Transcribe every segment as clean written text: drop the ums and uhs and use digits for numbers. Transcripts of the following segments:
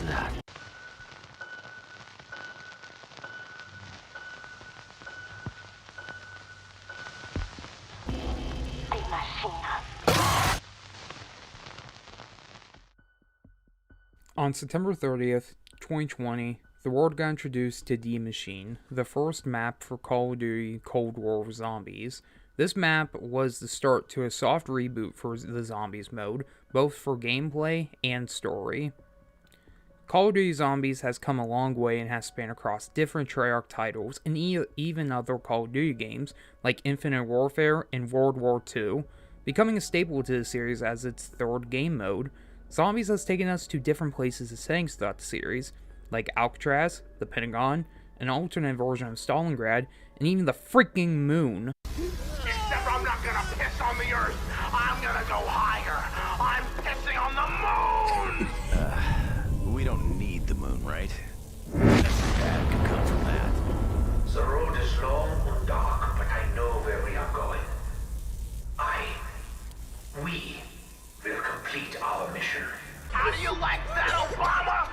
is that? Die Maschine. On September 30th, 2020, the world got introduced to Die Maschine, the first map for Call of Duty Cold War Zombies. This map was the start to a soft reboot for the Zombies mode, both for gameplay and story. Call of Duty Zombies has come a long way and has spanned across different Treyarch titles and even other Call of Duty games like Infinite Warfare and World War II, becoming a staple to the series as its third game mode. Zombies has taken us to different places and settings throughout the series, like Alcatraz, the Pentagon, an alternate version of Stalingrad, and even the freaking moon. Except I'm not gonna piss on the Earth. I'm gonna go higher. I'm pissing on the moon! We don't need the moon, right? Nothing bad can come from that. The road is long and dark, but I know where we are going. We will complete our mission. How do you like that, Obama?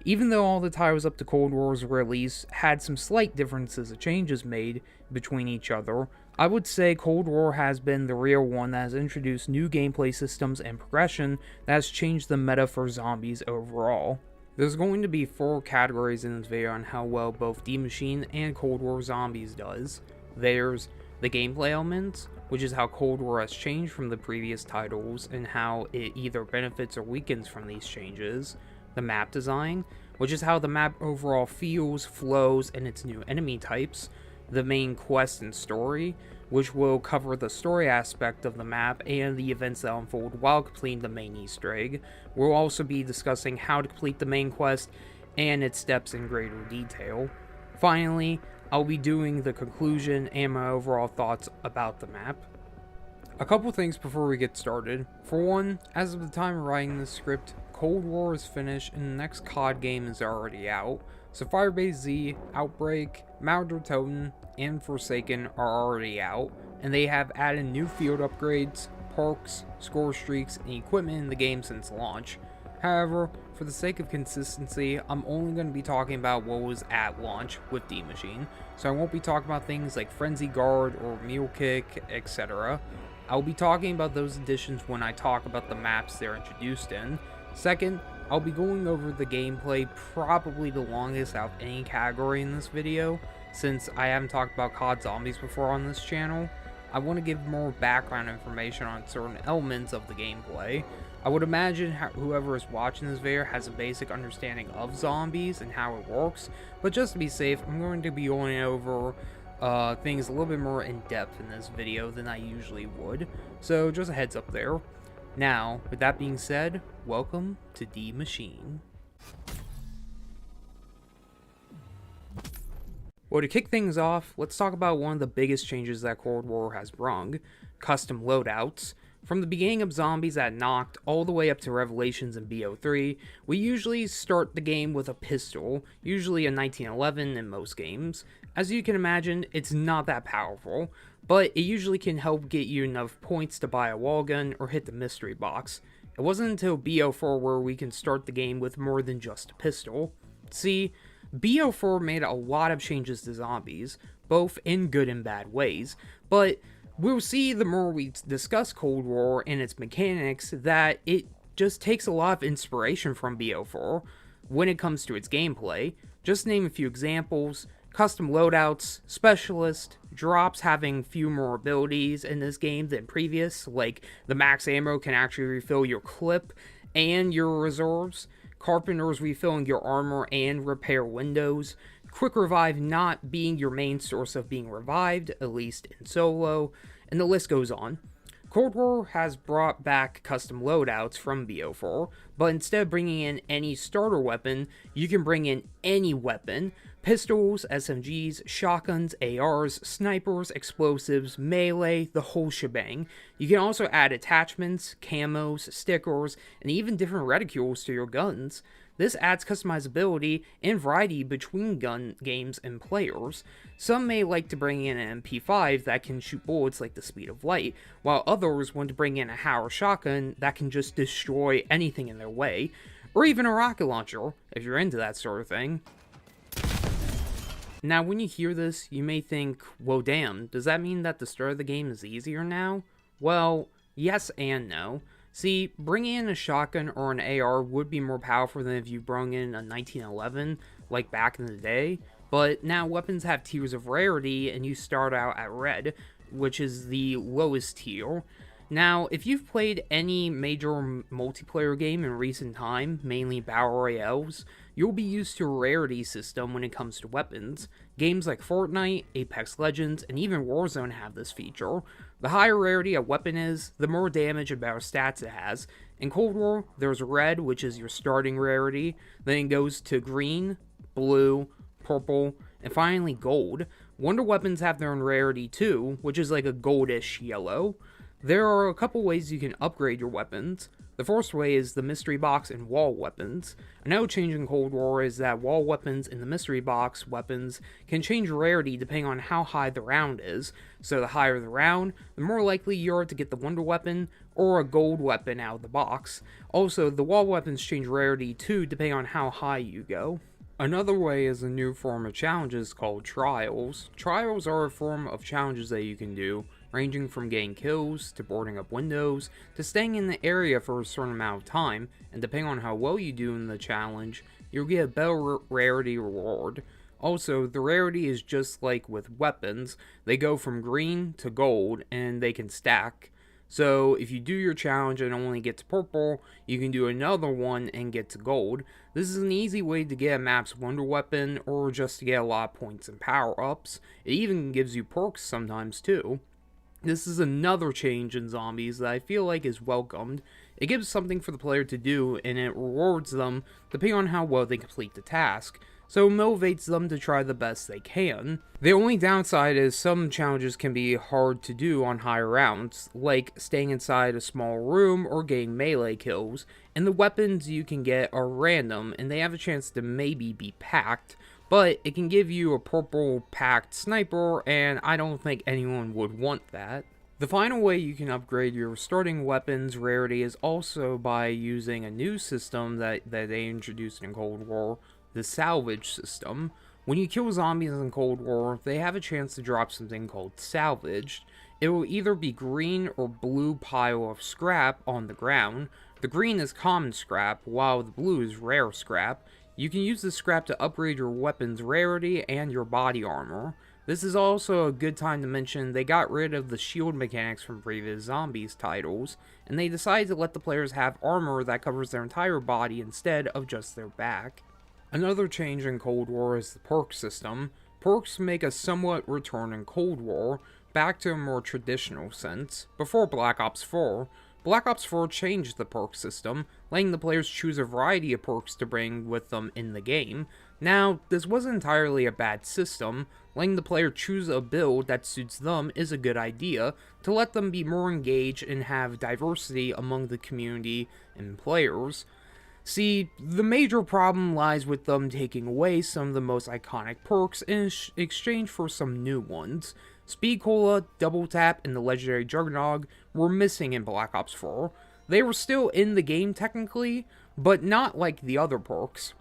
Even though all the titles up to Cold War's release had some slight differences and changes made between each other, I would say Cold War has been the real one that has introduced new gameplay systems and progression that has changed the meta for zombies overall. There's going to be 4 categories in this video on how well both Die Maschine and Cold War Zombies does. There's the gameplay elements, which is how Cold War has changed from the previous titles and how it either benefits or weakens from these changes. The map design, which is how the map overall feels, flows, and its new enemy types. The main quest and story, which will cover the story aspect of the map and the events that unfold while completing the main Easter egg. We'll also be discussing how to complete the main quest and its steps in greater detail. Finally, I'll be doing the conclusion and my overall thoughts about the map. A couple things before we get started. For one, as of the time of writing this script, Cold War is finished and the next COD game is already out. So Firebase Z, Outbreak, Mauder Totem, and Forsaken are already out, and they have added new field upgrades, perks, score streaks, and equipment in the game since launch. However, for the sake of consistency, I'm only going to be talking about what was at launch with Die Maschine, so I won't be talking about things like Frenzy Guard or Mule Kick, etc. I'll be talking about those additions when I talk about the maps they're introduced in. Second, I'll be going over the gameplay, probably the longest out of any category in this video, since I haven't talked about COD Zombies before on this channel. I want to give more background information on certain elements of the gameplay. I would imagine whoever is watching this video has a basic understanding of zombies and how it works, but just to be safe, I'm going to be going over things a little bit more in depth in this video than I usually would, so just a heads up there. Now, with that being said, welcome to Die Maschine. Well, to kick things off, let's talk about one of the biggest changes that Cold War has brung: custom loadouts. From the beginning of Zombies at Noct all the way up to Revelations in BO3, we usually start the game with a pistol, usually a 1911 in most games. As you can imagine, it's not that powerful, but it usually can help get you enough points to buy a wall gun or hit the mystery box. It wasn't until BO4 where we can start the game with more than just a pistol. See, BO4 made a lot of changes to zombies, both in good and bad ways, but we'll see the more we discuss Cold War and its mechanics that it just takes a lot of inspiration from BO4 when it comes to its gameplay. Just to name a few examples: custom loadouts, specialist, drops having few more abilities in this game than previous, like the max ammo can actually refill your clip and your reserves, carpenters refilling your armor and repair windows, quick revive not being your main source of being revived, at least in solo, and the list goes on. Cold War has brought back custom loadouts from BO4, but instead of bringing in any starter weapon, you can bring in any weapon: pistols, SMGs, shotguns, ARs, snipers, explosives, melee, the whole shebang. You can also add attachments, camos, stickers, and even different reticules to your guns. This adds customizability and variety between gun games and players. Some may like to bring in an MP5 that can shoot bullets like the speed of light, while others want to bring in a Hauer shotgun that can just destroy anything in their way. or even a rocket launcher, if you're into that sort of thing. Now, when you hear this, you may think, well damn, does that mean that the start of the game is easier now? Well, yes and no. See, bringing in a shotgun or an AR would be more powerful than if you brought in a 1911, like back in the day, but now weapons have tiers of rarity, and you start out at red, which is the lowest tier. Now, if you've played any major multiplayer game in recent time, mainly battle royales, you'll be used to a rarity system when it comes to weapons. Games like Fortnite, Apex Legends, and even Warzone have this feature. The higher rarity a weapon is, the more damage and better stats it has. In Cold War, there's red, which is your starting rarity, then it goes to green, blue, purple, and finally gold. Wonder weapons have their own rarity too, which is like a goldish yellow. There are a couple ways you can upgrade your weapons. The first way is the mystery box and wall weapons. Another change in Cold War is that wall weapons and the mystery box weapons can change rarity depending on how high the round is. So the higher the round, the more likely you are to get the wonder weapon or a gold weapon out of the box. Also, the wall weapons change rarity too depending on how high you go. Another way is a new form of challenges called trials. Trials are a form of challenges that you can do, ranging from getting kills, to boarding up windows, to staying in the area for a certain amount of time, and depending on how well you do in the challenge, you'll get a better rarity reward. Also, the rarity is just like with weapons, they go from green to gold, and they can stack. So, if you do your challenge and only get to purple, you can do another one and get to gold. This is an easy way to get a map's wonder weapon, or just to get a lot of points and power-ups. It even gives you perks sometimes too. This is another change in Zombies that I feel like is welcomed. It gives something for the player to do, and it rewards them depending on how well they complete the task, so it motivates them to try the best they can. The only downside is some challenges can be hard to do on higher rounds, like staying inside a small room or getting melee kills, and the weapons you can get are random, and they have a chance to maybe be packed, but it can give you a purple packed sniper, and I don't think anyone would want that. The final way you can upgrade your starting weapons rarity is also by using a new system that they introduced in Cold War, the salvage system. When you kill zombies in Cold War, they have a chance to drop something called salvaged. It will either be green or blue pile of scrap on the ground. The green is common scrap, while the blue is rare scrap. You can use this scrap to upgrade your weapon's rarity and your body armor. This is also a good time to mention they got rid of the shield mechanics from previous Zombies titles, and they decided to let the players have armor that covers their entire body instead of just their back. Another change in Cold War is the perk system. Perks make a somewhat return in Cold War, back to a more traditional sense, before Black Ops 4. Black Ops 4 changed the perk system, letting the players choose a variety of perks to bring with them in the game. Now, this wasn't entirely a bad system. Letting the player choose a build that suits them is a good idea, to let them be more engaged and have diversity among the community and players. See, the major problem lies with them taking away some of the most iconic perks in exchange for some new ones. Speed Cola, Double Tap, and the legendary Juggernog were missing in Black Ops 4. They were still in the game technically, but not like the other perks.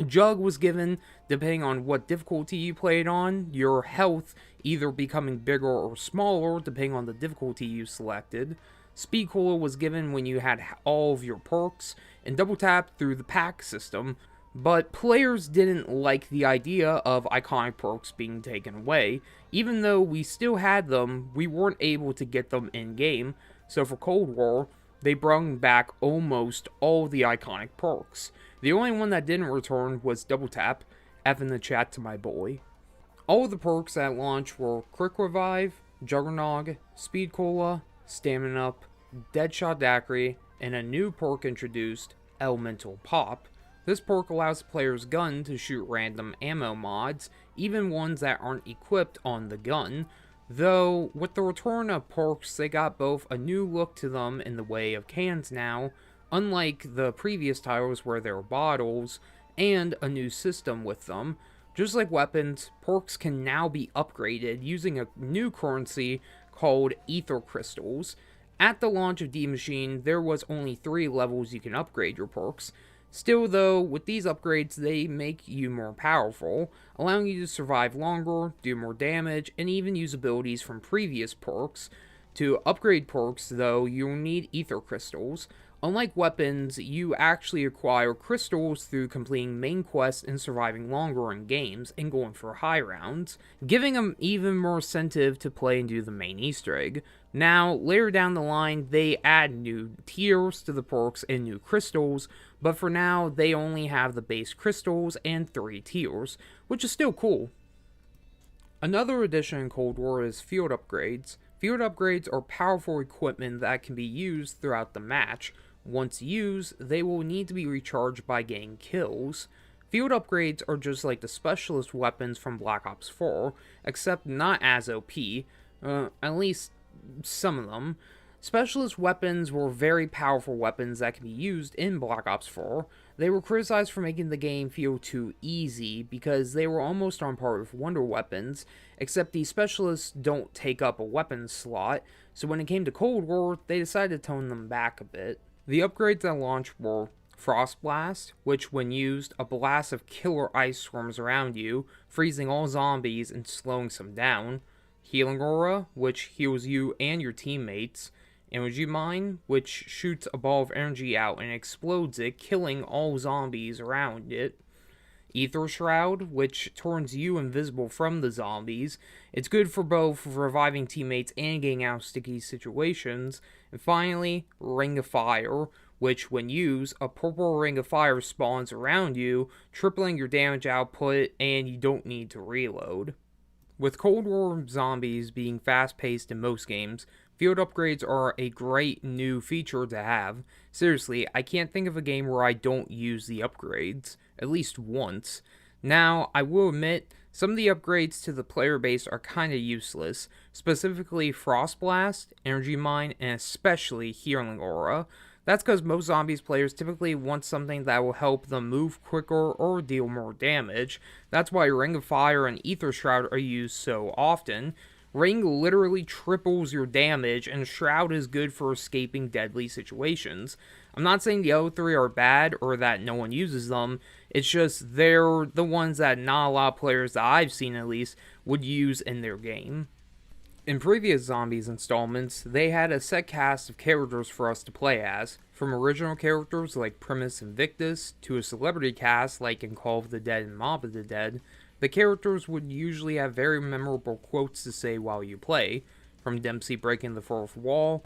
Jug was given depending on what difficulty you played on, your health either becoming bigger or smaller depending on the difficulty you selected. Speed Cola was given when you had all of your perks, and Double Tap through the pack system, but players didn't like the idea of iconic perks being taken away. Even though we still had them, we weren't able to get them in-game, so for Cold War, they brought back almost all the iconic perks. The only one that didn't return was Double Tap, F in the chat to my boy. All of the perks at launch were Quick Revive, Juggernog, Speed Cola, Stamina Up, Deadshot Daiquiri, and a new perk introduced, Elemental Pop. This perk allows the player's gun to shoot random ammo mods, even ones that aren't equipped on the gun. Though, with the return of perks, they got both a new look to them in the way of cans now, unlike the previous titles where there were bottles, and a new system with them. Just like weapons, perks can now be upgraded using a new currency called Ether Crystals. At the launch of Die Maschine, there was only 3 levels you can upgrade your perks. Still though, with these upgrades they make you more powerful, allowing you to survive longer, do more damage, and even use abilities from previous perks. To upgrade perks though, you'll need ether crystals. Unlike weapons, you actually acquire crystals through completing main quests and surviving longer in games and going for high rounds, giving them even more incentive to play and do the main Easter egg. Now, later down the line, they add new tiers to the perks and new crystals, but for now, they only have the base crystals and 3 tiers, which is still cool. Another addition in Cold War is field upgrades. Field upgrades are powerful equipment that can be used throughout the match. Once used, they will need to be recharged by getting kills. Field upgrades are just like the specialist weapons from Black Ops 4, except not as OP, at least some of them. Specialist weapons were very powerful weapons that can be used in Black Ops 4. They were criticized for making the game feel too easy because they were almost on par with wonder weapons, except the specialists don't take up a weapon slot, so when it came to Cold War, they decided to tone them back a bit. The upgrades that launched were Frost Blast, which when used, a blast of killer ice storms around you, freezing all zombies and slowing some down. Healing Aura, which heals you and your teammates. Energy Mine, which shoots a ball of energy out and explodes it, killing all zombies around it. Ether Shroud, which turns you invisible from the zombies. It's good for both reviving teammates and getting out of sticky situations. And finally, Ring of Fire, which when used, a purple ring of fire spawns around you, tripling your damage output, and you don't need to reload. With Cold War Zombies being fast-paced in most games, field upgrades are a great new feature to have. Seriously, I can't think of a game where I don't use the upgrades, at least once. Now, I will admit, some of the upgrades to the player base are kinda useless, specifically Frost Blast, Energy Mine, and especially Healing Aura. That's because most zombies players typically want something that will help them move quicker or deal more damage. That's why Ring of Fire and Ether Shroud are used so often. Ring literally triples your damage, and Shroud is good for escaping deadly situations. I'm not saying the other 3 are bad or that no one uses them, it's just they're the ones that not a lot of players that I've seen at least would use in their game. In previous Zombies installments, they had a set cast of characters for us to play as, from original characters like Primus and Victus, to a celebrity cast like in Call of the Dead and Mob of the Dead. The characters would usually have very memorable quotes to say while you play, from Dempsey breaking the 4th wall.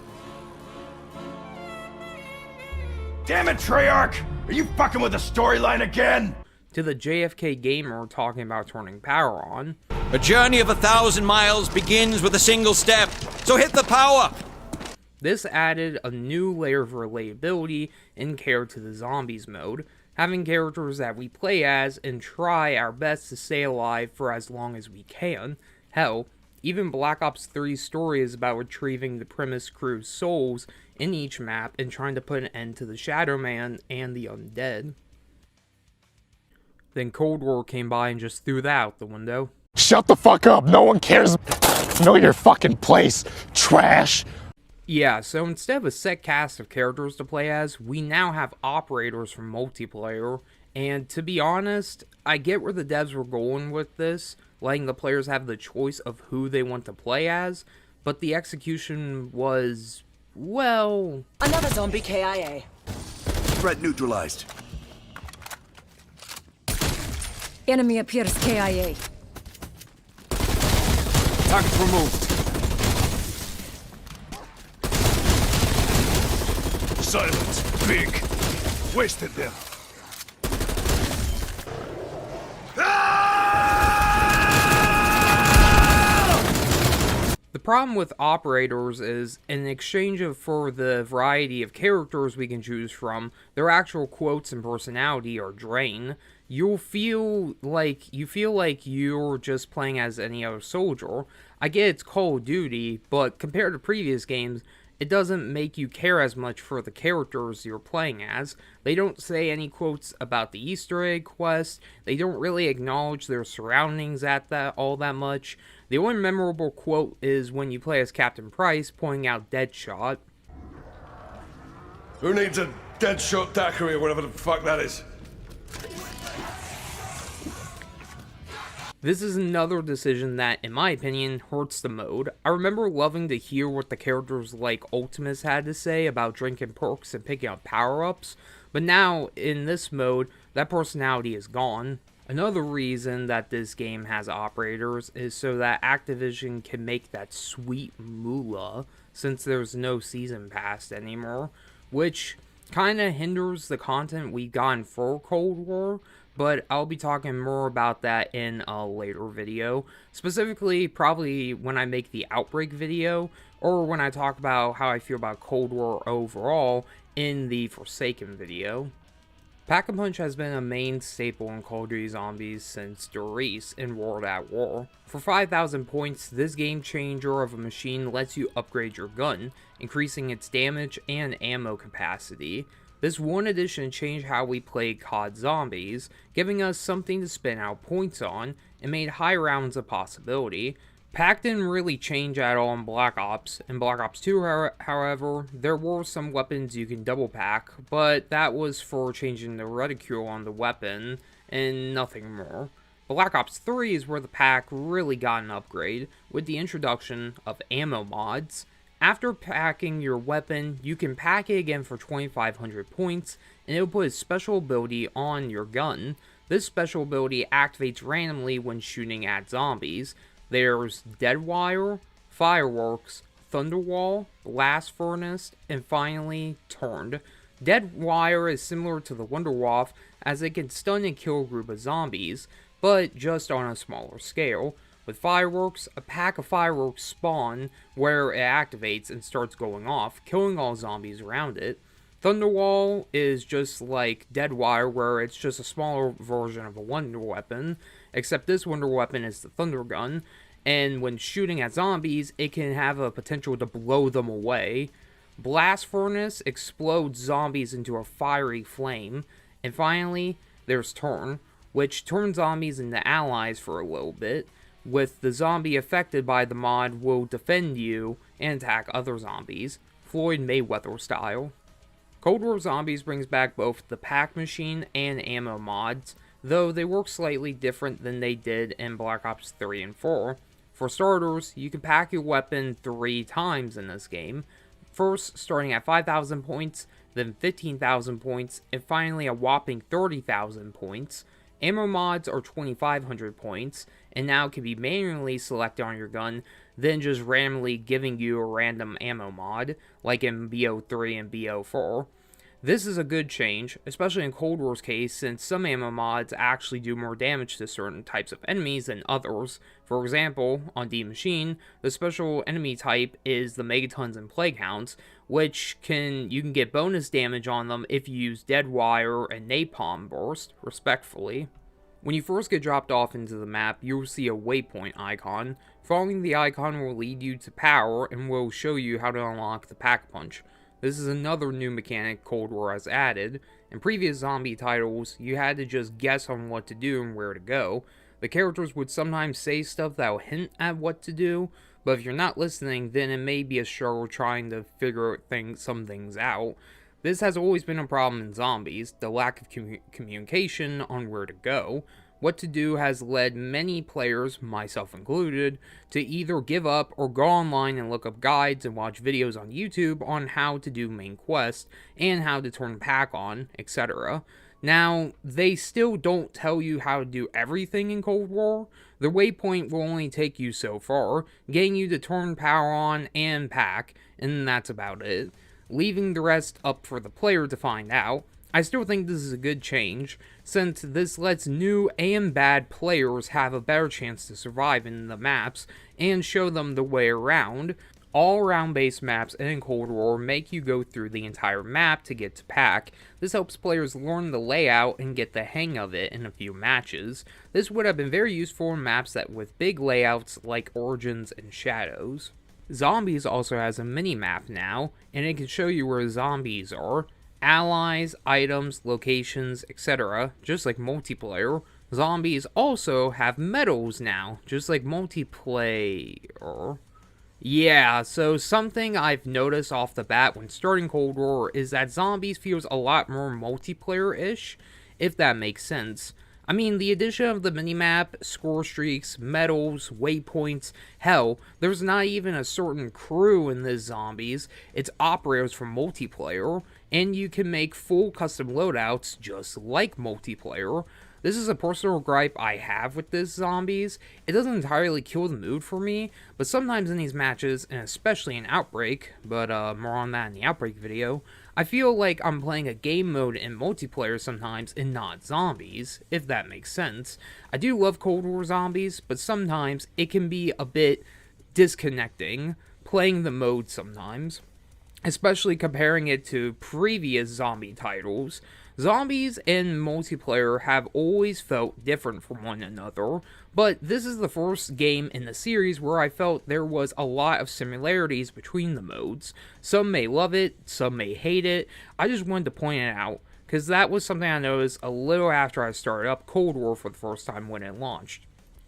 Damn it, Treyarch! Are you fucking with the storyline again? To the JFK gamer talking about turning power on. A journey of 1,000 miles begins with a single step, so hit the power! This added a new layer of relatability and care to the Zombies mode, having characters that we play as and try our best to stay alive for as long as we can. Hell, even Black Ops 3's story is about retrieving the Primus crew's souls in each map and trying to put an end to the Shadow Man and the undead. Then Cold War came by and just threw that out the window. Shut the fuck up, no one cares. Know your fucking place, trash. Yeah, so instead of a set cast of characters to play as, we now have operators for multiplayer, and to be honest, I get where the devs were going with this, letting the players have the choice of who they want to play as, but the execution was, well... Another zombie KIA. Threat neutralized. Enemy appears KIA. Targets removed. Silence. Big. Wasted them. The problem with operators is, in exchange for the variety of characters we can choose from, their actual quotes and personality are drained. You feel like you're just playing as any other soldier. I get it's Call of Duty, but compared to previous games, it doesn't make you care as much for the characters you're playing as. They don't say any quotes about the Easter egg quest. They don't really acknowledge their surroundings all that much. The only memorable quote is when you play as Captain Price pointing out Deadshot. Who needs a Deadshot Daiquiri or whatever the fuck that is. This is another decision that, in my opinion, hurts the mode. I remember loving to hear what the characters like Ultimus had to say about drinking perks and picking up power-ups, but now, in this mode, that personality is gone. Another reason that this game has operators is so that Activision can make that sweet moolah, since there's no season pass anymore, which kinda hinders the content we've gotten for Cold War, but I'll be talking more about that in a later video. Specifically, probably when I make the Outbreak video, or when I talk about how I feel about Cold War overall in the Forsaken video. Pack-a-Punch has been a main staple in COD Zombies since the release in World at War. For 5,000 points, this game changer of a machine lets you upgrade your gun, increasing its damage and ammo capacity. This one addition changed how we played COD Zombies, giving us something to spend out points on, and made high rounds a possibility. Pack didn't really change at all in Black Ops. In Black Ops 2, however, there were some weapons you can double pack, but that was for changing the reticule on the weapon, and nothing more. Black Ops 3 is where the pack really got an upgrade, with the introduction of ammo mods. After packing your weapon, you can pack it again for 2,500 points, and it will put a special ability on your gun. This special ability activates randomly when shooting at zombies. There's Deadwire, Fireworks, Thunderwall, Blast Furnace, and finally, Turned. Deadwire is similar to the Wunderwaffe, as it can stun and kill a group of zombies, but just on a smaller scale. With Fireworks, a pack of fireworks spawn where it activates and starts going off, killing all zombies around it. Thunderwall is just like Deadwire, where it's just a smaller version of a wonder weapon, except this wonder weapon is the Thunder Gun, and when shooting at zombies, it can have a potential to blow them away. Blast Furnace explodes zombies into a fiery flame, and finally, there's Turn, which turns zombies into allies for a little bit. With the zombie affected by the mod will defend you and attack other zombies, Floyd Mayweather style. Cold War Zombies brings back both the pack machine and ammo mods, though they work slightly different than they did in Black Ops 3 and 4. For starters, you can pack your weapon 3 times in this game, first starting at 5,000 points, then 15,000 points, and finally a whopping 30,000 points. Ammo mods are 2,500 points, and now can be manually selected on your gun, then just randomly giving you a random ammo mod, like in BO3 and BO4. This is a good change, especially in Cold War's case, since some ammo mods actually do more damage to certain types of enemies than others. For example, on Die Maschine, the special enemy type is the Megatons and Plaguehounds, which you can get bonus damage on them if you use Deadwire and Napalm Burst, respectively. When you first get dropped off into the map, you'll see a waypoint icon. Following the icon will lead you to power and will show you how to unlock the Pack-a-Punch. This is another new mechanic Cold War has added. In previous zombie titles, you had to just guess on what to do and where to go. The characters would sometimes say stuff that would hint at what to do, but if you're not listening, then it may be a struggle trying to figure some things out. This has always been a problem in zombies, the lack of communication on where to go. What to do has led many players, myself included, to either give up or go online and look up guides and watch videos on YouTube on how to do main quests and how to turn pack on, etc. Now, they still don't tell you how to do everything in Cold War. The waypoint will only take you so far, getting you to turn power on and pack, and that's about it, leaving the rest up for the player to find out. I still think this is a good change, since this lets new and bad players have a better chance to survive in the maps, and show them the way around. All round-based maps in Cold War make you go through the entire map to get to pack. This helps players learn the layout and get the hang of it in a few matches. This would have been very useful in maps with big layouts like Origins and Shadows. Zombies also has a mini-map now, and it can show you where zombies are, allies, items, locations, etc. Just like multiplayer, zombies also have medals now, just like multiplayer. Yeah, so something I've noticed off the bat when starting Cold War is that Zombies feels a lot more multiplayer-ish, if that makes sense. I mean, the addition of the minimap, score streaks, medals, waypoints, hell, there's not even a certain crew in this Zombies, it's operators for multiplayer, and you can make full custom loadouts just like multiplayer. This is a personal gripe I have with this Zombies. It doesn't entirely kill the mood for me, but sometimes in these matches, and especially in Outbreak, but more on that in the Outbreak video, I feel like I'm playing a game mode in multiplayer sometimes and not Zombies, if that makes sense. I do love Cold War Zombies, but sometimes it can be a bit disconnecting, playing the mode sometimes, especially comparing it to previous zombie titles. Zombies and multiplayer have always felt different from one another, but this is the first game in the series where I felt there was a lot of similarities between the modes. Some may love it, some may hate it. I just wanted to point it out, because that was something I noticed a little after I started up Cold War for the first time when it launched.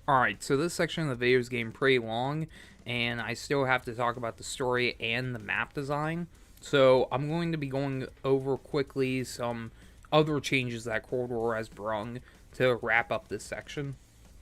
Alright, so this section of the video is getting pretty long, and I still have to talk about the story and the map design. So I'm going to be going over quickly some other changes that Cold War has brung to wrap up this section.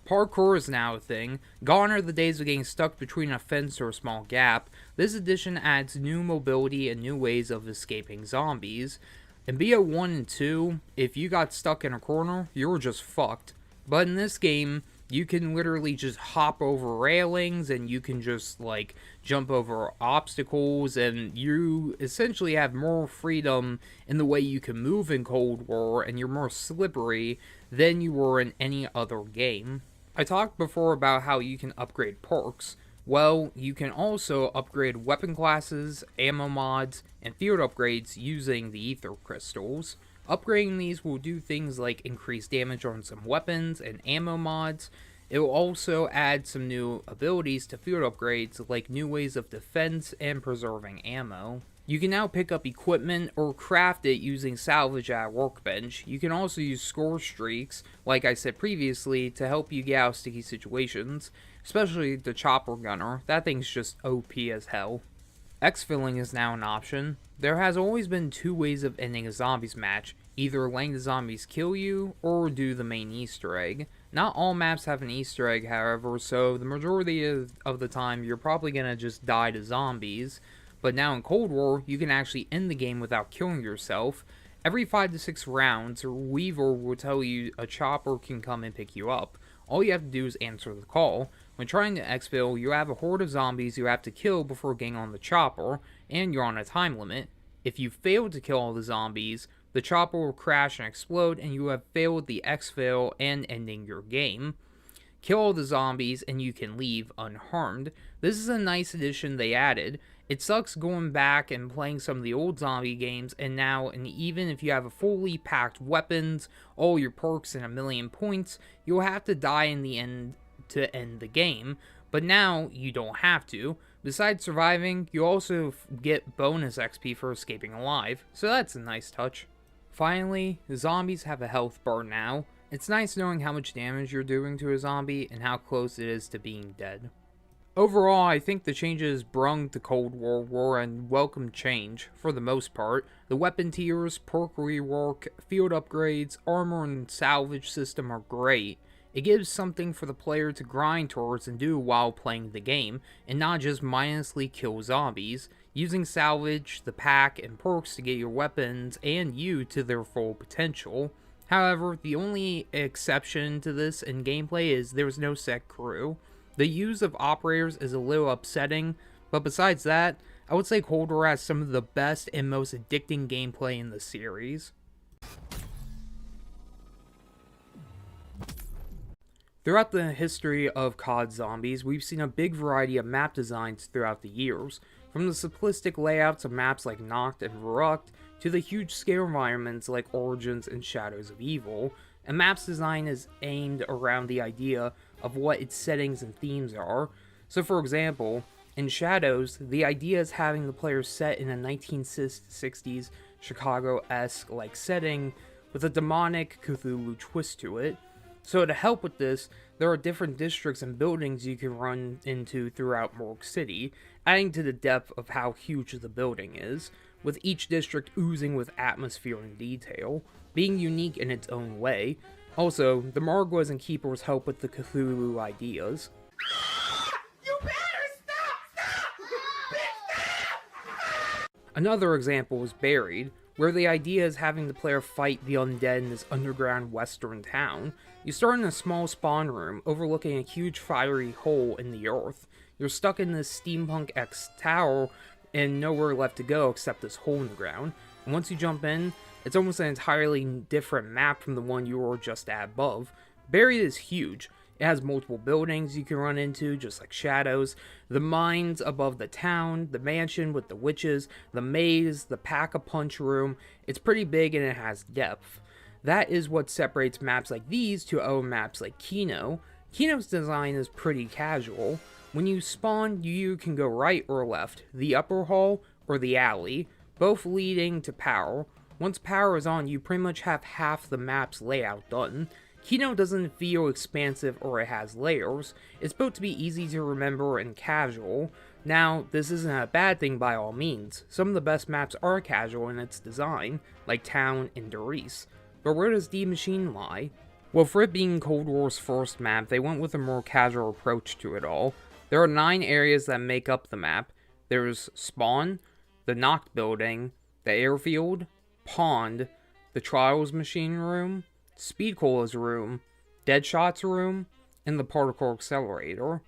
Parkour is now a thing. Gone are the days of getting stuck between a fence or a small gap. This edition adds new mobility and new ways of escaping zombies. In BO1 and 2, if you got stuck in a corner, you were just fucked. But in this game, you can literally just hop over railings, and you can just, like, jump over obstacles, and you essentially have more freedom in the way you can move in Cold War, and you're more slippery than you were in any other game. I talked before about how you can upgrade perks. Well, you can also upgrade weapon classes, ammo mods, and field upgrades using the ether crystals. Upgrading these will do things like increase damage on some weapons and ammo mods. It will also add some new abilities to field upgrades, like new ways of defense and preserving ammo. You can now pick up equipment or craft it using salvage at a workbench. You can also use score streaks, like I said previously, to help you get out of sticky situations, especially the chopper gunner. That thing's just OP as hell. Exfilling is now an option. There has always been two ways of ending a zombies match, either letting the zombies kill you, or do the main Easter egg. Not all maps have an Easter egg, however, so the majority of the time you're probably gonna just die to zombies. But now in Cold War, you can actually end the game without killing yourself. Every 5 to 6 rounds, Weaver will tell you a chopper can come and pick you up. All you have to do is answer the call. When trying to exfil, you have a horde of zombies you have to kill before getting on the chopper, and you're on a time limit. If you fail to kill all the zombies, the chopper will crash and explode, and you have failed the exfil and ending your game. Kill all the zombies, and you can leave unharmed. This is a nice addition they added. It sucks going back and playing some of the old zombie games, and even if you have a fully packed weapons, all your perks, and a million points, you'll have to die in the end to end the game. But now, you don't have to. Besides surviving, you also get bonus XP for escaping alive, so that's a nice touch. Finally, zombies have a health bar now. It's nice knowing how much damage you're doing to a zombie and how close it is to being dead. Overall, I think the changes brung to Cold War were a welcome change, for the most part. The weapon tiers, perk rework, field upgrades, armor and salvage system are great. It gives something for the player to grind towards and do while playing the game, and not just mindlessly kill zombies, using salvage, the pack, and perks to get your weapons and you to their full potential. However, the only exception to this in gameplay is there's no set crew. The use of operators is a little upsetting, but besides that, I would say Cold War has some of the best and most addicting gameplay in the series. Throughout the history of COD Zombies, we've seen a big variety of map designs throughout the years, from the simplistic layouts of maps like Noct and Verrucht, to the huge scale environments like Origins and Shadows of Evil. A map's design is aimed around the idea of what its settings and themes are. So for example, in Shadows, the idea is having the player set in a 1960s Chicago-esque like setting with a demonic Cthulhu twist to it. So to help with this, there are different districts and buildings you can run into throughout Morgue City. adding to the depth of how huge the building is, with each district oozing with atmosphere and detail, being unique in its own way. Also, the Margwas and Keepers help with the Cthulhu ideas. You better stop! Another example is Buried, where the idea is having the player fight the undead in this underground western town. You start in a small spawn room overlooking a huge fiery hole in the earth. You're stuck in this steampunk-X tower and nowhere left to go except this hole in the ground. And once you jump in, it's almost an entirely different map from the one you were just at above. Buried is huge. It has multiple buildings you can run into, just like shadows, the mines above the town, the mansion with the witches, the maze, the pack-a-punch room. It's pretty big and it has depth. That is what separates maps like these to other maps like Kino. Kino's design is pretty casual. When you spawn, you can go right or left, the upper hall or the alley, both leading to power. Once power is on, you pretty much have half the map's layout done. Kino doesn't feel expansive or it has layers. It's built to be easy to remember and casual. Now, this isn't a bad thing by all means. Some of the best maps are casual in its design, like Town and Doris. But where does Die Maschine lie? Well, for it being Cold War's first map, they went with a more casual approach to it all. There are 9 areas that make up the map. There's Spawn, the Noct Building, the Airfield, Pond, the Trials Machine Room, Speed Cola's Room, Deadshot's Room, and the Particle Accelerator.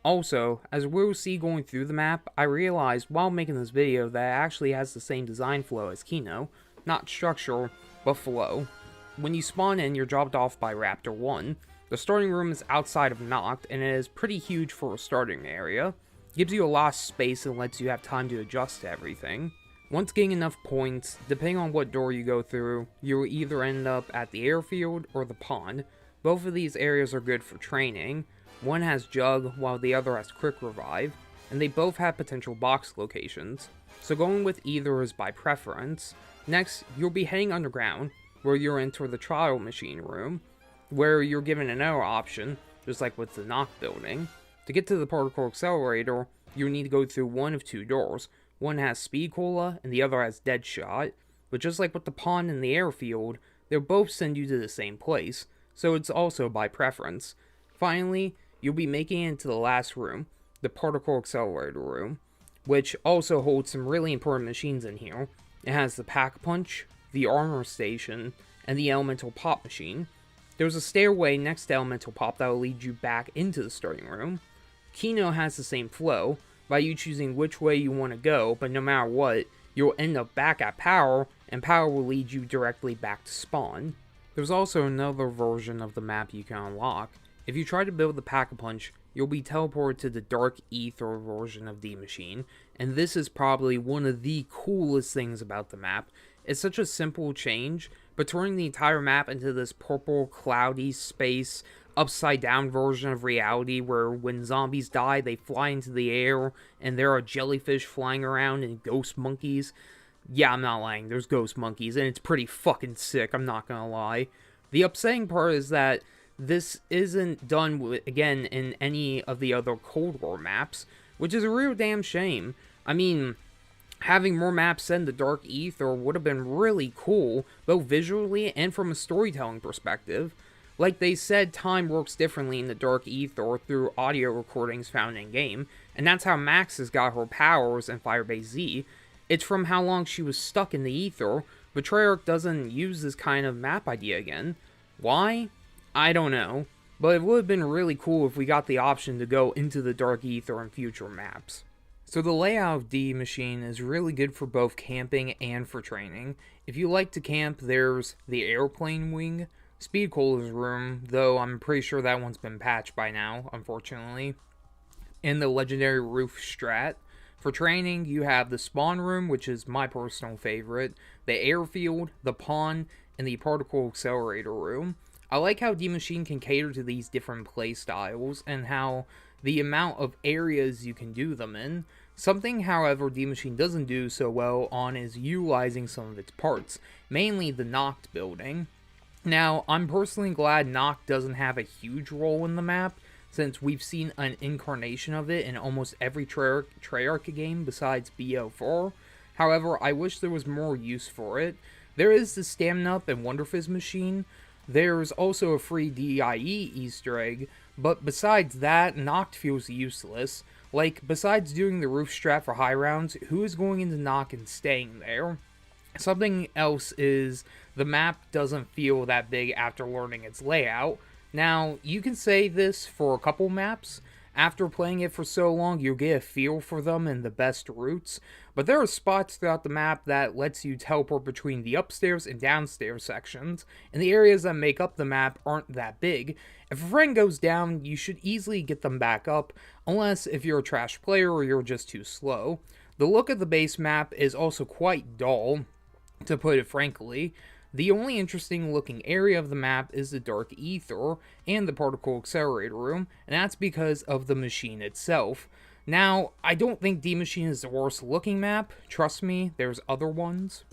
Also, as we'll see going through the map, I realized while making this video that it actually has the same design flow as Kino. Not structure, but flow. When you spawn in, you're dropped off by Raptor 1. The starting room is outside of Noct, and it is pretty huge for a starting area. Gives you a lot of space and lets you have time to adjust to everything. Once getting enough points, depending on what door you go through, you will either end up at the airfield or the pond. Both of these areas are good for training. One has Jug, while the other has Quick Revive, and they both have potential box locations, so going with either is by preference. Next, you'll be heading underground, where you'll enter the Trial Machine Room, where you're given another option, just like with the Noct Building. To get to the Particle Accelerator, you'll need to go through one of 2 doors. One has Speed Cola, and the other has Deadshot. But just like with the Pond and the Airfield, they'll both send you to the same place, so it's also by preference. Finally, you'll be making it into the last room, the Particle Accelerator Room, which also holds some really important machines in here. It has the Pack-a-Punch, the Armor Station, and the Elemental Pop Machine. There's a stairway next to Elemental Pop that will lead you back into the starting room. Kino has the same flow, by you choosing which way you want to go, but no matter what, you'll end up back at Power, and Power will lead you directly back to Spawn. There's also another version of the map you can unlock. If you try to build the Pack-a-Punch, you'll be teleported to the Dark Ether version of Die Maschine, and this is probably one of the coolest things about the map. It's such a simple change, but turning the entire map into this purple, cloudy space, upside-down version of reality where when zombies die, they fly into the air, and there are jellyfish flying around and ghost monkeys. Yeah, I'm not lying, there's ghost monkeys, and it's pretty fucking sick, I'm not gonna lie. The upsetting part is that this isn't done, again, in any of the other Cold War maps, which is a real damn shame. I mean, having more maps set in the Dark Ether would have been really cool, both visually and from a storytelling perspective. Like they said, time works differently in the Dark Ether through audio recordings found in-game, and that's how Max has got her powers in Firebase Z. It's from how long she was stuck in the Ether, but Treyarch doesn't use this kind of map idea again. Why? I don't know, but it would have been really cool if we got the option to go into the Dark Ether in future maps. So the layout of Die Maschine is really good for both camping and for training. If you like to camp, there's the Airplane Wing, Speed Cola's Room, though I'm pretty sure that one's been patched by now, unfortunately, and the Legendary Roof Strat. For training, you have the Spawn Room, which is my personal favorite, the Airfield, the Pond, and the Particle Accelerator Room. I like how Die Maschine can cater to these different play styles, and how the amount of areas you can do them in. Something, however, Die Maschine doesn't do so well on is utilizing some of its parts, mainly the Noct Building. Now, I'm personally glad Noct doesn't have a huge role in the map, since we've seen an incarnation of it in almost every Treyarch game besides BO4. However, I wish there was more use for it. There is the Stamina Up and Wonder Fizz machine. There's also a free DIE Easter egg, but besides that, Noct feels useless. Like, besides doing the roof strap for high rounds, who is going into Noct and staying there? Something else is the map doesn't feel that big after learning its layout. Now, you can say this for a couple maps. After playing it for so long, you'll get a feel for them and the best routes, but there are spots throughout the map that lets you teleport between the upstairs and downstairs sections, and the areas that make up the map aren't that big. If a friend goes down, you should easily get them back up, unless if you're a trash player or you're just too slow. The look of the base map is also quite dull, to put it frankly. The only interesting looking area of the map is the Dark Ether and the Particle Accelerator Room, and that's because of the machine itself. Now, I don't think Die Maschine is the worst looking map, trust me, there's other ones.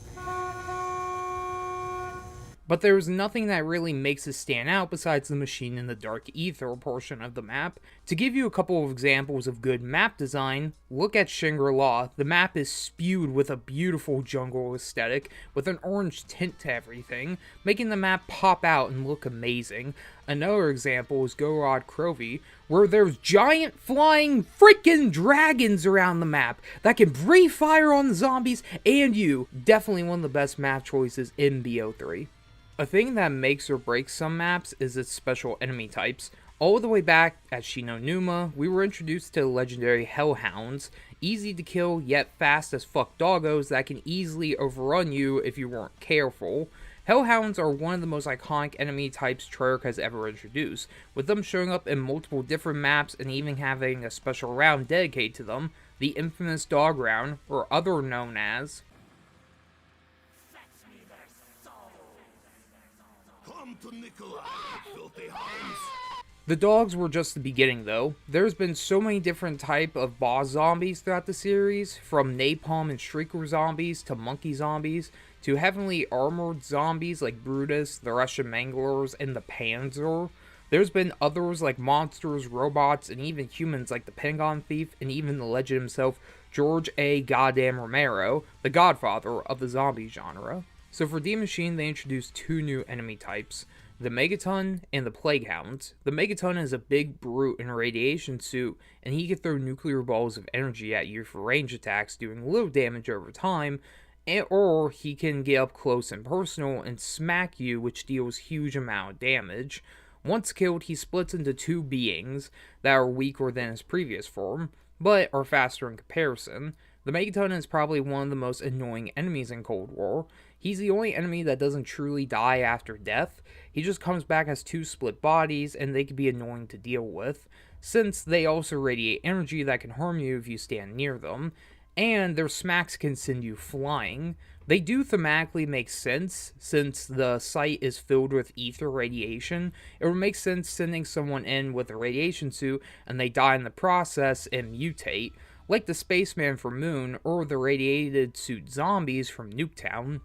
But there's nothing that really makes it stand out besides the machine in the Dark Ether portion of the map. To give you a couple of examples of good map design, look at Shangri-La. The map is spewed with a beautiful jungle aesthetic with an orange tint to everything, making the map pop out and look amazing. Another example is Gorod Krovi, where there's giant flying freaking dragons around the map that can breathe fire on the zombies and you. Definitely one of the best map choices in BO3. A thing that makes or breaks some maps is its special enemy types. All the way back at Shinonuma, we were introduced to the legendary Hellhounds, easy to kill yet fast as fuck doggos that can easily overrun you if you weren't careful. Hellhounds are one of the most iconic enemy types Treyarch has ever introduced, with them showing up in multiple different maps and even having a special round dedicated to them, the infamous Dog Round, or other known as The dogs were just the beginning though. There's been so many different type of boss zombies throughout the series, from napalm and shrieker zombies to monkey zombies, to heavily armored zombies like Brutus, the Russian Manglers, and the Panzer. There's been others like monsters, robots, and even humans like the Pentagon Thief, and even the legend himself, George A. Goddamn Romero, the godfather of the zombie genre. So for Die Maschine, they introduced two new enemy types, the Megaton and the Plague Hound. The Megaton is a big brute in a radiation suit, and he can throw nuclear balls of energy at you for range attacks, doing little damage over time, or he can get up close and personal and smack you, which deals huge amount of damage. Once killed, he splits into two beings that are weaker than his previous form, but are faster in comparison. The Megaton is probably one of the most annoying enemies in Cold War. He's the only enemy that doesn't truly die after death. He just comes back as two split bodies, and they can be annoying to deal with, since they also radiate energy that can harm you if you stand near them, and their smacks can send you flying. They do thematically make sense, since the site is filled with ether radiation. It would make sense sending someone in with a radiation suit, and they die in the process and mutate, like the spaceman from Moon, or the radiated suit zombies from Nuketown.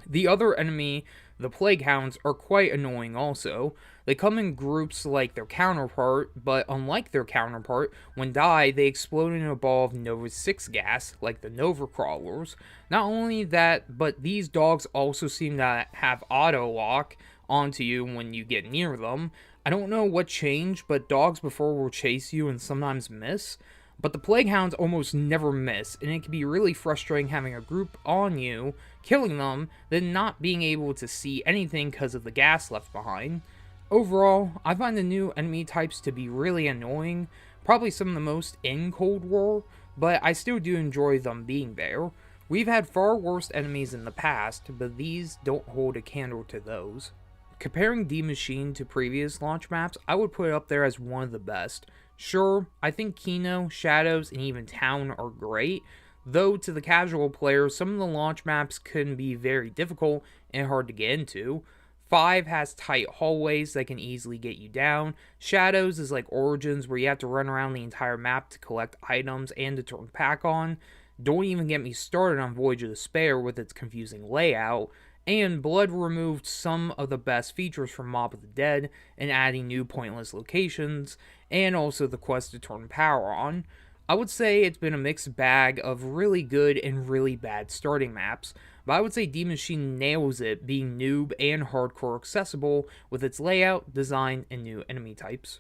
The other enemy, the Plague Hounds, are quite annoying also. They come in groups like their counterpart, but unlike their counterpart, when die, they explode in a ball of Nova 6 gas, like the Nova Crawlers. Not only that, but these dogs also seem to have auto-lock onto you when you get near them. I don't know what changed, but dogs before will chase you and sometimes miss. But the Plague Hounds almost never miss, and it can be really frustrating having a group on you, killing them, then not being able to see anything because of the gas left behind. Overall, I find the new enemy types to be really annoying, probably some of the most in Cold War, but I still do enjoy them being there. We've had far worse enemies in the past, but these don't hold a candle to those. Comparing Die Maschine to previous launch maps, I would put it up there as one of the best. Sure, I think Kino, Shadows, and even Town are great, though to the casual player, some of the launch maps can be very difficult and hard to get into. 5 has tight hallways that can easily get you down. Shadows is like Origins, where you have to run around the entire map to collect items and to turn pack on. Don't even get me started on Voyage of Despair with its confusing layout. And Blood removed some of the best features from Mob of the Dead and adding new pointless locations, and also the quest to turn power on. I would say it's been a mixed bag of really good and really bad starting maps, but I would say Die Maschine nails it, being noob and hardcore accessible with its layout, design, and new enemy types.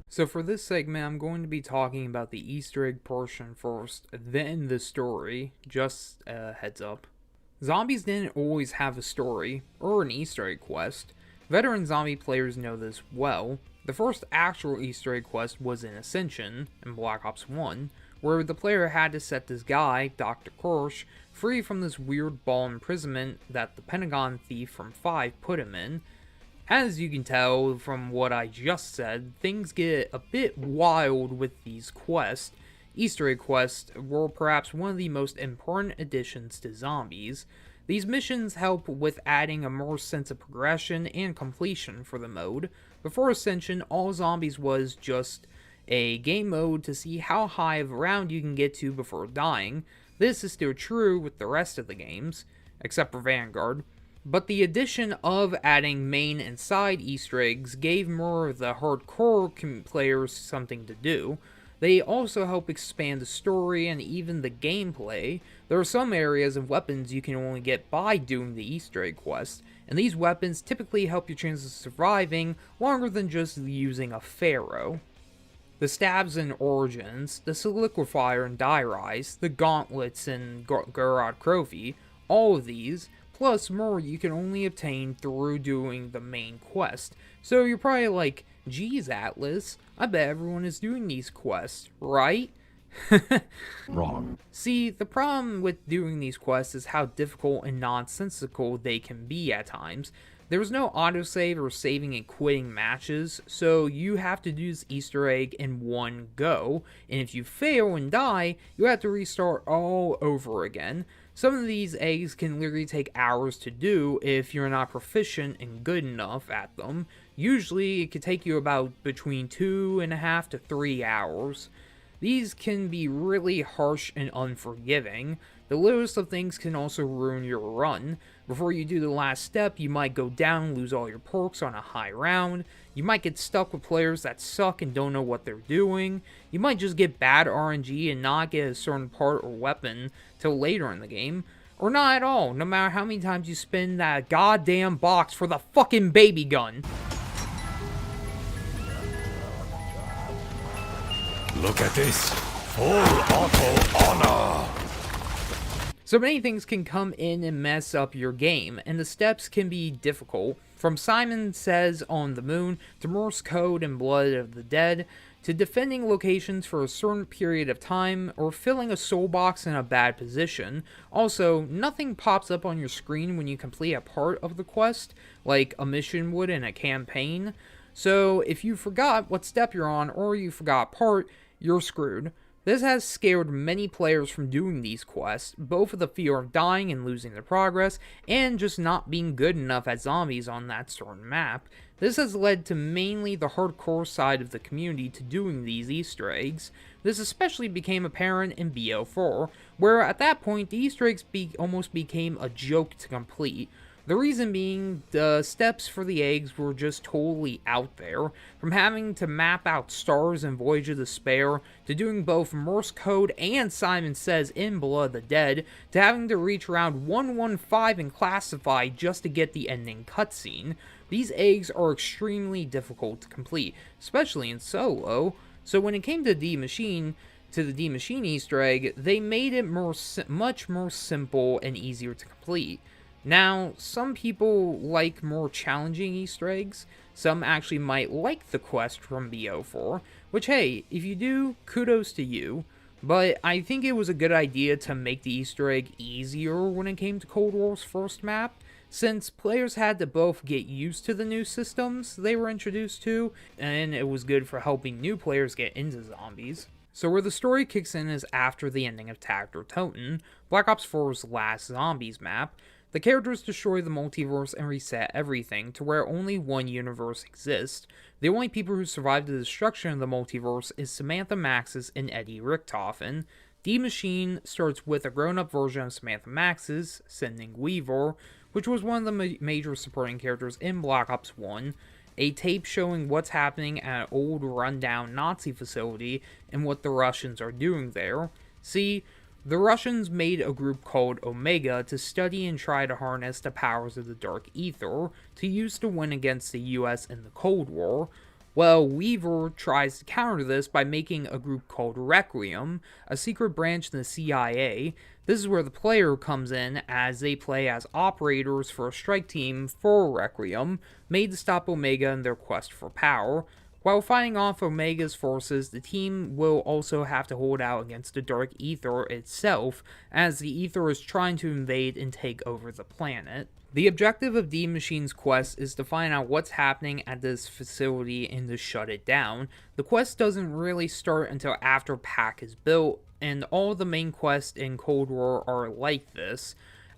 So for this segment, I'm going to be talking about the Easter egg portion first, then the story, just a heads up. Zombies didn't always have a story, or an Easter egg quest. Veteran zombie players know this well. The first actual Easter egg quest was in Ascension, in Black Ops 1, where the player had to set this guy, Dr. Kirsch, free from this weird ball imprisonment that the Pentagon thief from 5 put him in. As you can tell from what I just said, things get a bit wild with these quests. Easter egg quests were perhaps one of the most important additions to Zombies. These missions help with adding a more sense of progression and completion for the mode. Before Ascension, all Zombies was just a game mode to see how high of a round you can get to before dying. This is still true with the rest of the games, except for Vanguard. But the addition of adding main and side Easter eggs gave more of the hardcore players something to do. They also help expand the story and even the gameplay. There are some areas and weapons you can only get by doing the Easter egg quest, and these weapons typically help your chances of surviving longer than just using a Pharaoh. The stabs in Origins, the Solidifier in Die Rise, the gauntlets in Garrod Trophy, all of these, plus more you can only obtain through doing the main quest. So you're probably like, geez Atlas, I bet everyone is doing these quests, right? Wrong. See, the problem with doing these quests is how difficult and nonsensical they can be at times. There's no autosave or saving and quitting matches, so you have to do this Easter egg in one go, and if you fail and die, you have to restart all over again. Some of these eggs can literally take hours to do if you're not proficient and good enough at them. Usually, it could take you about between 2.5 to 3 hours. These can be really harsh and unforgiving. The littlest of things can also ruin your run. Before you do the last step, you might go down, lose all your perks on a high round. You might get stuck with players that suck and don't know what they're doing. You might just get bad RNG and not get a certain part or weapon till later in the game. Or not at all, no matter how many times you spin that goddamn box for the fucking baby gun. Look at this. Full auto honor. So many things can come in and mess up your game, and the steps can be difficult. From Simon Says on the Moon, to Morse Code and Blood of the Dead, to defending locations for a certain period of time, or filling a soul box in a bad position. Also, nothing pops up on your screen when you complete a part of the quest, like a mission would in a campaign. So if you forgot what step you're on, or you forgot a part, you're screwed. This has scared many players from doing these quests, both of the fear of dying and losing their progress, and just not being good enough at zombies on that certain map. This has led to mainly the hardcore side of the community to doing these Easter eggs. This especially became apparent in BO4, where at that point the Easter eggs almost became a joke to complete. The reason being, the steps for the eggs were just totally out there. From having to map out stars in Voyage of Despair, to doing both Morse Code and Simon Says in Blood of the Dead, to having to reach around 115 in Classified just to get the ending cutscene. These eggs are extremely difficult to complete, especially in solo. So when it came to the Die Maschine Easter egg, they made it much more simple and easier to complete. Now, some people like more challenging Easter eggs. Some actually might like the quest from BO4, which, hey, if you do, kudos to you. But I think it was a good idea to make the Easter egg easier when it came to Cold War's first map, since players had to both get used to the new systems they were introduced to, and it was good for helping new players get into zombies. So where the story kicks in is after the ending of Tagged or Toten, Black Ops 4's last Zombies map. The characters destroy the multiverse and reset everything to where only one universe exists. The only people who survive the destruction of the multiverse is Samantha Maxis and Eddie Richtofen. Die Maschine starts with a grown-up version of Samantha Max's, Sending Weaver, which was one of the major supporting characters in Black Ops 1, a tape showing what's happening at an old rundown Nazi facility and what the Russians are doing there. See, the Russians made a group called Omega to study and try to harness the powers of the Dark Ether to use to win against the US in the Cold War. Well, Weaver tries to counter this by making a group called Requiem, a secret branch in the CIA. This is where the player comes in as they play as operators for a strike team for Requiem, made to stop Omega in their quest for power. While fighting off Omega's forces, the team will also have to hold out against the Dark Ether itself, as the Ether is trying to invade and take over the planet. The objective of Die Maschine's quest is to find out what's happening at this facility and to shut it down. The quest doesn't really start until after Pack is built, and all the main quests in Cold War are like this.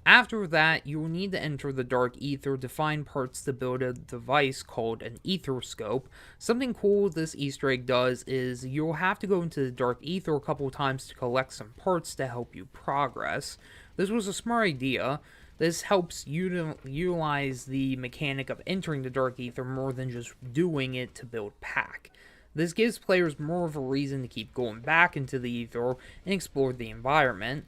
After that, you will need to enter the Dark Ether to find parts to build a device called an Ether Scope. Something cool this Easter egg does is you'll have to go into the Dark Ether a couple times to collect some parts to help you progress. This was a smart idea. This helps utilize the mechanic of entering the Dark Ether more than just doing it to build Pack. This gives players more of a reason to keep going back into the Ether and explore the environment.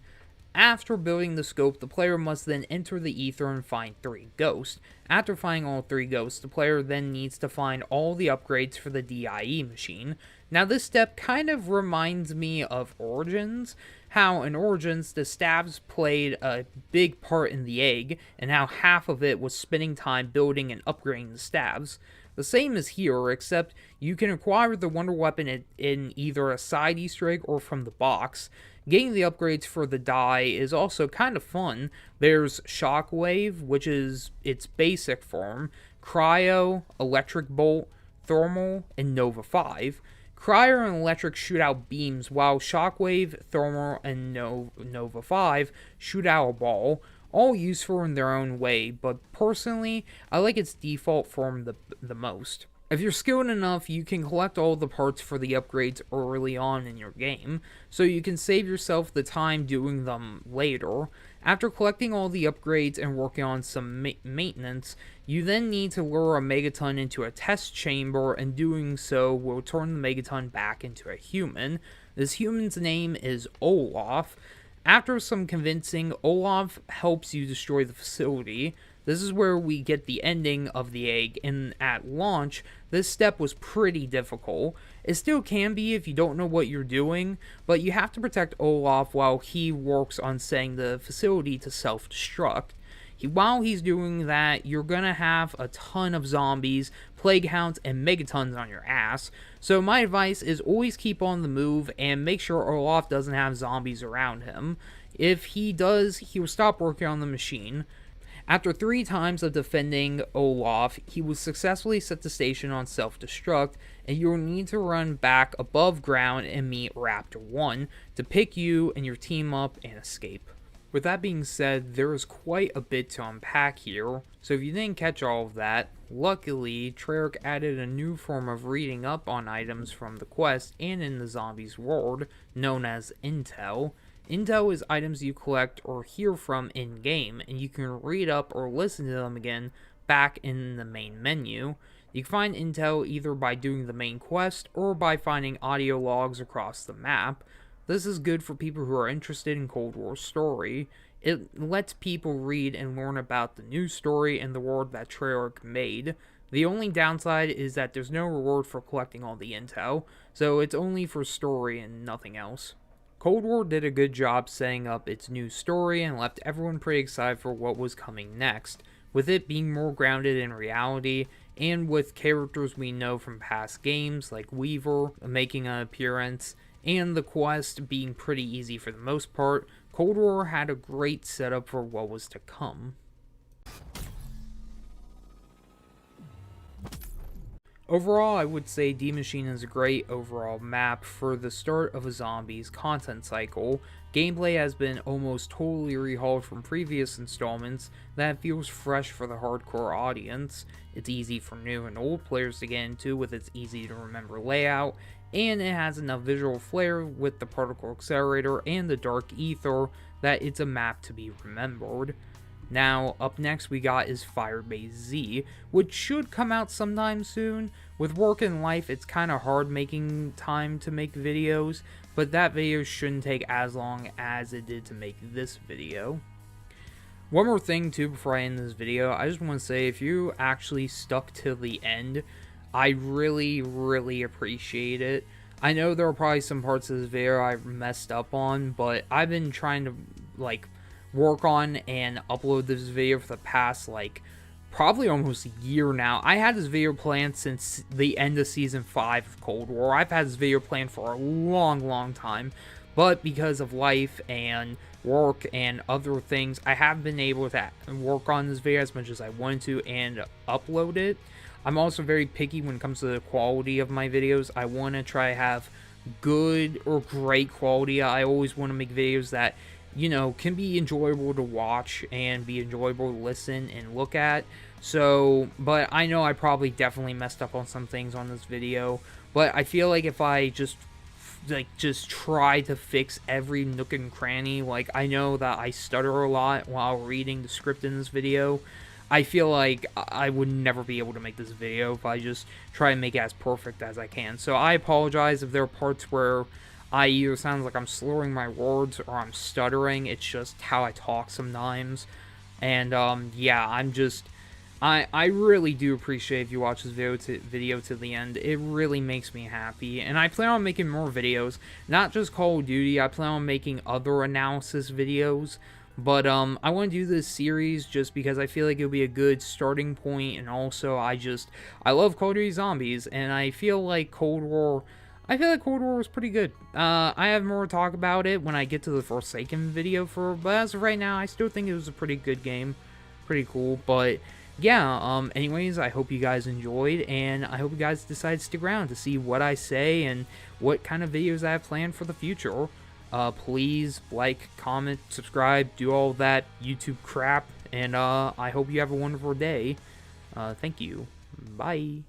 After building the scope, the player must then enter the Ether and find 3 ghosts. After finding all 3 ghosts, the player then needs to find all the upgrades for the DIE machine. Now this step kind of reminds me of Origins, how in Origins the stabs played a big part in the egg, and how half of it was spending time building and upgrading the stabs. The same is here, except you can acquire the wonder weapon in either a side Easter egg or from the box. Getting the upgrades for the die is also kind of fun. There's Shockwave, which is its basic form, Cryo, Electric Bolt, Thermal, and Nova 5. Cryo and Electric shoot out beams, while Shockwave, Thermal, and Nova 5 shoot out a ball, all useful in their own way, but personally, I like its default form the most. If you're skilled enough, you can collect all the parts for the upgrades early on in your game, so you can save yourself the time doing them later. After collecting all the upgrades and working on some maintenance, you then need to lure a Megaton into a test chamber, and doing so will turn the Megaton back into a human. This human's name is Olaf. After some convincing, Olaf helps you destroy the facility. This is where we get the ending of the egg, and at launch, this step was pretty difficult. It still can be if you don't know what you're doing, but you have to protect Olaf while he works on setting the facility to self-destruct. While he's doing that, you're gonna have a ton of zombies, plague hounds, and megatons on your ass. So my advice is always keep on the move and make sure Olaf doesn't have zombies around him. If he does, he will stop working on the machine. After 3 times of defending Olaf, he was successfully set to station on self-destruct, and you will need to run back above ground and meet Raptor 1 to pick you and your team up and escape. With that being said, there is quite a bit to unpack here, so if you didn't catch all of that, luckily Treyarch added a new form of reading up on items from the quest and in the zombies world, known as Intel. Intel is items you collect or hear from in-game, and you can read up or listen to them again back in the main menu. You can find Intel either by doing the main quest or by finding audio logs across the map. This is good for people who are interested in Cold War story. It lets people read and learn about the new story and the world that Treyarch made. The only downside is that there's no reward for collecting all the intel, so it's only for story and nothing else. Cold War did a good job setting up its new story and left everyone pretty excited for what was coming next, with it being more grounded in reality, and with characters we know from past games like Weaver making an appearance, and the quest being pretty easy for the most part. Cold War had a great setup for what was to come. Overall, I would say Die Maschine is a great overall map for the start of a zombies content cycle. Gameplay has been almost totally rehauled from previous installments that feels fresh for the hardcore audience. It's easy for new and old players to get into with its easy to remember layout, and it has enough visual flair with the particle accelerator and the dark ether that it's a map to be remembered. Now, up next we got is Firebase Z, which should come out sometime soon. With work and life, it's kind of hard making time to make videos, but that video shouldn't take as long as it did to make this video. One more thing too before I end this video, I just want to say if you actually stuck to the end, I really appreciate it. I know there are probably some parts of this video I messed up on, but I've been trying to work on and upload this video for the past probably almost a year now. I had this video planned since the end of Season 5 of Cold War. I've had this video planned for a long time, but because of life and work and other things, I haven't been able to work on this video as much as I wanted to and upload it. I'm also very picky when it comes to the quality of my videos. I want to try to have good or great quality. I always want to make videos that, you know, can be enjoyable to watch and be enjoyable to listen and look at. So, but I know I probably definitely messed up on some things on this video, but I feel like if I just try to fix every nook and cranny, I know that I stutter a lot while reading the script in this video. I feel like I would never be able to make this video if I just try and make it as perfect as I can. So I apologize if there are parts where I either sound like I'm slurring my words or I'm stuttering. It's just how I talk sometimes. And yeah, I really do appreciate if you watch this video to the end. It really makes me happy. And I plan on making more videos, not just Call of Duty. I plan on making other analysis videos. But I want to do this series just because I feel like it'll be a good starting point, and also I love Call of Duty Zombies, and I feel like Cold War was pretty good. I have more to talk about it when I get to the Forsaken video but as of right now, I still think it was a pretty good game, pretty cool. But yeah, anyways, I hope you guys enjoyed, and I hope you guys decide to stick around to see what I say and what kind of videos I have planned for the future. Please like, comment, subscribe, do all that YouTube crap, and I hope you have a wonderful day. Thank you. Bye.